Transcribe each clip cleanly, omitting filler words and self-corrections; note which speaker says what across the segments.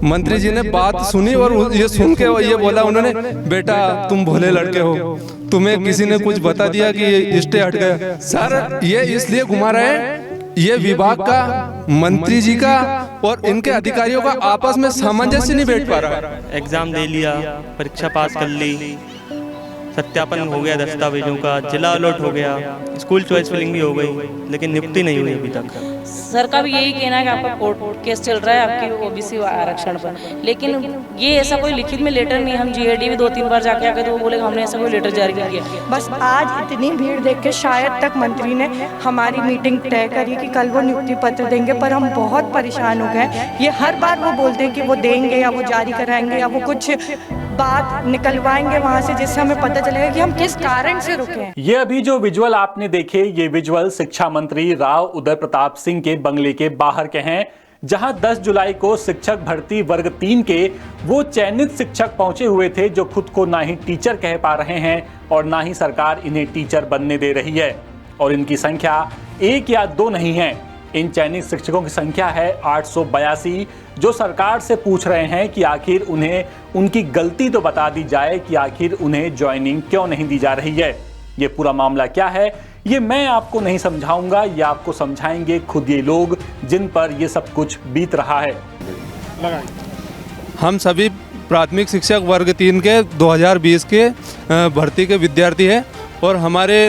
Speaker 1: मंत्री जी ने बात सुनी और ये सुन के ये बोला उन्होंने, बेटा तुम भोले लड़के हो, तुम्हें किसी ने कुछ बता दिया कि स्टे हट गया। सर ये इसलिए घुमा रहे हैं, ये विभाग का, मंत्री जी का और इनके अधिकारियों का आपस में सामंजस्य नहीं बैठ पा रहा है।
Speaker 2: एग्जाम दे लिया, परीक्षा पास कर ली, सत्यापन हो गया दस्तावेजों का, जिला अलॉट हो गया, स्कूल चॉइस फिलिंग भी हो गई, लेकिन नियुक्ति नहीं हुई अभी तक।
Speaker 3: सर का भी यही कहना है कि आपका कोर्ट केस चल रहा है आपकी ओबीसी आरक्षण पर, लेकिन ये ऐसा कोई लिखित में लेटर नहीं। हम जीएडी भी 2-3 बार जाके आके तो वो बोले हमने ऐसा कोई लेटर जारी नहीं किया।
Speaker 4: बस आज इतनी भीड़ देख के शायद तक मंत्री ने हमारी मीटिंग तय करी कि कल वो नियुक्ति पत्र देंगे, पर हम बहुत परेशान हो गए। ये हर बार वो बोलते हैं कि वो देंगे या वो जारी कराएंगे या वो कुछ बात निकलवाएंगे वहाँ से, जिससे हमें पता चलेगा कि हम किस कारण से रुके हैं।
Speaker 5: ये अभी जो विजुअल आपने देखे, ये विजुअल शिक्षा मंत्री राव उदय प्रताप सिंह के बंगले के बाहर के हैं, जहां 10 जुलाई को शिक्षक भर्ती वर्ग 3 के वो चयनित शिक्षक पहुंचे हुए थे जो खुद को ना ही टीचर कह पा रहे हैं और ना ही सरकार इन्हें टीचर बनने दे रही है। और इनकी संख्या 1 या 2 नहीं है, इन चयनित शिक्षकों की संख्या है 882, जो सरकार से पूछ रहे हैं कि आखिर उन्हें उनकी गलती तो बता दी जाए कि आखिर उन्हें ज्वाइनिंग क्यों नहीं दी जा रही है। ये पूरा मामला क्या है ये मैं आपको नहीं समझाऊंगा, ये आपको समझाएंगे खुद ये लोग जिन पर ये सब कुछ बीत रहा है।
Speaker 1: हम सभी प्राथमिक शिक्षक वर्ग 3 के 2020 के भर्ती के विद्यार्थी हैं और हमारे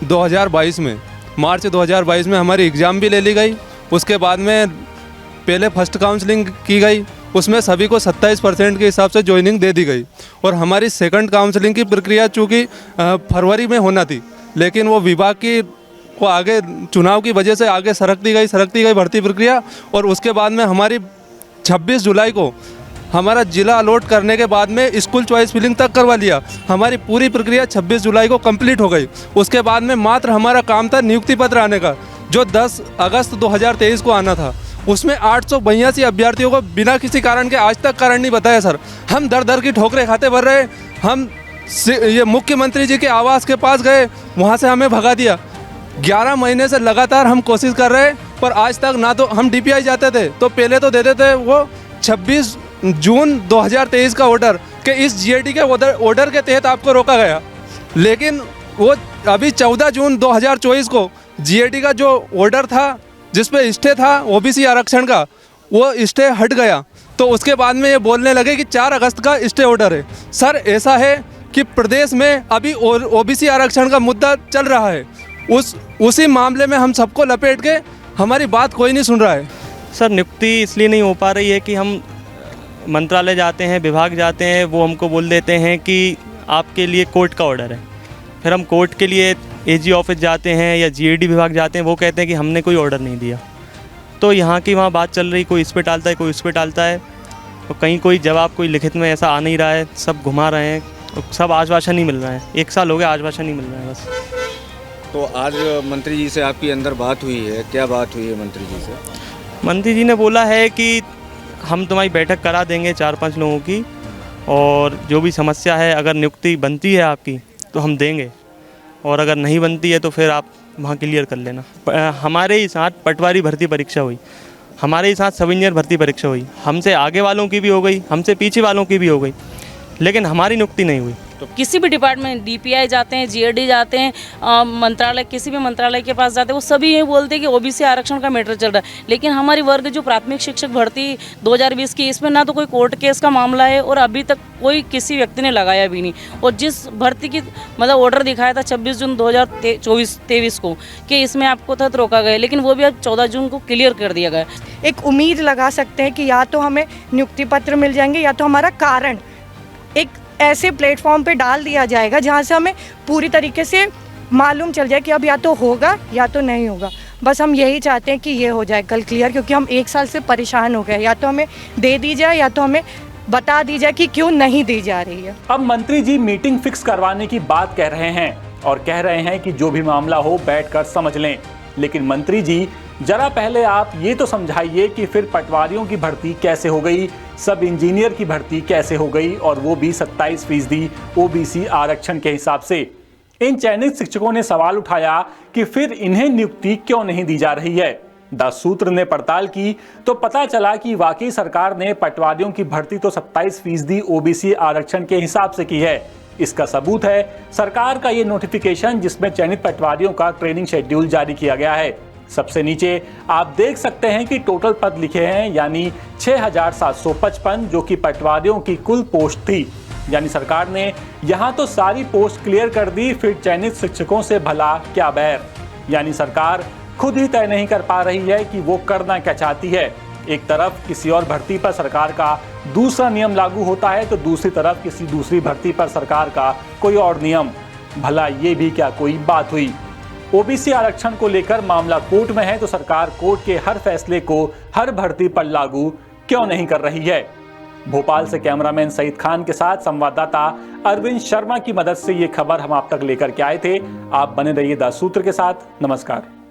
Speaker 1: 2022 में मार्च 2022 में हमारी एग्ज़ाम भी ले ली गई। उसके बाद में पहले फर्स्ट काउंसलिंग की गई, उसमें सभी को 27% के हिसाब से ज्वाइनिंग दे दी गई और हमारी सेकंड काउंसलिंग की प्रक्रिया चूँकि फरवरी में होना थी, लेकिन वो विभाग की को आगे चुनाव की वजह से आगे सरकती गई भर्ती प्रक्रिया। और उसके बाद में हमारी 26 जुलाई को हमारा जिला अलॉट करने के बाद में स्कूल चॉइस फिलिंग तक करवा लिया। हमारी पूरी प्रक्रिया 26 जुलाई को कंप्लीट हो गई। उसके बाद में मात्र हमारा काम था नियुक्ति पत्र आने का, जो 10 अगस्त 2023 को आना था। उसमें 882 अभ्यर्थियों को बिना किसी कारण के आज तक कारण नहीं बताया। सर हम दर दर की ठोकरें खाते भर रहे। हम ये मुख्यमंत्री जी के आवास के पास गए, वहाँ से हमें भगा दिया। 11 महीने से लगातार हम कोशिश कर रहे हैं, पर आज तक ना तो हम डीपीआई जाते थे तो पहले तो देते थे वो 26 जून 2023 का ऑर्डर कि इस जीएडी के ऑर्डर के तहत आपको रोका गया, लेकिन वो अभी 14 जून 2024 को जीएडी का जो ऑर्डर था जिस पे स्टे था ओबीसी आरक्षण का, वो स्टे हट गया। तो उसके बाद में ये बोलने लगे कि 4 अगस्त का स्टे ऑर्डर है। सर ऐसा है कि प्रदेश में अभी ओबीसी आरक्षण का मुद्दा चल रहा है, उसी मामले में हम सबको लपेट के हमारी बात कोई नहीं सुन रहा है।
Speaker 2: सर नियुक्ति इसलिए नहीं हो पा रही है कि हम मंत्रालय जाते हैं, विभाग जाते हैं, वो हमको बोल देते हैं कि आपके लिए कोर्ट का ऑर्डर है। फिर हम कोर्ट के लिए एजी ऑफिस जाते हैं या जीएडी विभाग जाते हैं, वो कहते हैं कि हमने कोई ऑर्डर नहीं दिया। तो यहाँ की वहाँ बात चल रही, कोई इस पे टालता है, कोई उस पे टालता है, तो कहीं कोई जवाब कोई लिखित में ऐसा आ नहीं रहा है। सब घुमा रहे हैं, सब आश्वासन ही मिल रहा है। 1 साल हो गया आश्वासन नहीं मिल रहा है बस।
Speaker 6: तो आज मंत्री जी से आपकी अंदर बात हुई है, क्या बात हुई है मंत्री जी से?
Speaker 2: मंत्री जी ने बोला है कि हम तुम्हारी बैठक करा देंगे 4-5 लोगों की, और जो भी समस्या है अगर नियुक्ति बनती है आपकी तो हम देंगे, और अगर नहीं बनती है तो फिर आप वहाँ क्लियर कर लेना। हमारे ही साथ पटवारी भर्ती परीक्षा हुई, हमारे ही साथ सब इंजीनियर भर्ती परीक्षा हुई, हमसे आगे वालों की भी हो गई, हमसे पीछे वालों की भी हो गई, लेकिन हमारी नियुक्ति नहीं हुई।
Speaker 3: किसी भी डिपार्टमेंट डीपीआई जाते हैं, जीएडी जाते हैं, मंत्रालय किसी भी मंत्रालय के पास जाते हैं, वो सभी ये बोलते हैं कि ओबीसी आरक्षण का मैटर चल रहा है। लेकिन हमारी वर्ग जो प्राथमिक शिक्षक भर्ती 2020 की, इसमें ना तो कोई कोर्ट केस का मामला है और अभी तक कोई किसी व्यक्ति ने लगाया भी नहीं। और जिस भर्ती की मतलब ऑर्डर दिखाया था 26 जून 2023 को कि इसमें आपको तहत रोका गया, लेकिन वो भी अब 14 जून को क्लियर कर दिया गया।
Speaker 4: एक उम्मीद लगा सकते हैं कि या तो हमें नियुक्ति पत्र मिल जाएंगे या तो हमारा कारण एक ऐसे प्लेटफॉर्म पे डाल दिया जाएगा जहाँ से हमें पूरी तरीके से मालूम चल जाए कि अब या तो होगा या तो नहीं होगा। बस हम यही चाहते हैं कि ये हो जाए कल क्लियर, क्योंकि हम 1 साल से परेशान हो गए। या तो हमें दे दी जाए या तो हमें बता दी जाए कि क्यों नहीं दी जा रही है।
Speaker 5: अब मंत्री जी मीटिंग फिक्स करवाने की बात कह रहे हैं और कह रहे हैं कि जो भी मामला हो बैठकर समझ लें, लेकिन मंत्री जी जरा पहले आप ये तो समझाइए कि फिर पटवारियों की भर्ती कैसे हो गई, सब इंजीनियर की भर्ती कैसे हो गई, और वो भी 27% ओबीसी आरक्षण के हिसाब से। इन चयनित शिक्षकों ने सवाल उठाया कि फिर इन्हें नियुक्ति क्यों नहीं दी जा रही है। द सूत्र ने पड़ताल की तो पता चला कि वाकई सरकार ने पटवारियों की भर्ती तो 27% ओबीसी आरक्षण के हिसाब से की है। इसका सबूत है सरकार का ये नोटिफिकेशन जिसमें चयनित पटवारियों का ट्रेनिंग शेड्यूल जारी किया गया है। सबसे नीचे आप देख सकते हैं कि टोटल पद लिखे हैं, यानी 6,755 जो कि पटवारियों की कुल पोस्ट थी। यानी सरकार ने यहां तो सारी पोस्ट क्लियर कर दी, फिर चयनित शिक्षकों से भला क्या बैर। यानी सरकार खुद ही तय नहीं कर पा रही है कि वो करना क्या चाहती है। एक तरफ किसी और भर्ती पर सरकार का दूसरा नियम लागू होता है तो दूसरी तरफ किसी दूसरी भर्ती पर सरकार का कोई और नियम। भला ये भी क्या कोई बात हुई। ओबीसी आरक्षण को लेकर मामला कोर्ट में है तो सरकार कोर्ट के हर फैसले को हर भर्ती पर लागू क्यों नहीं कर रही है। भोपाल से कैमरामैन सईद खान के साथ संवाददाता अरविंद शर्मा की मदद से ये खबर हम आप तक लेकर के आए थे। आप बने रहिए द सूत्र के साथ। नमस्कार।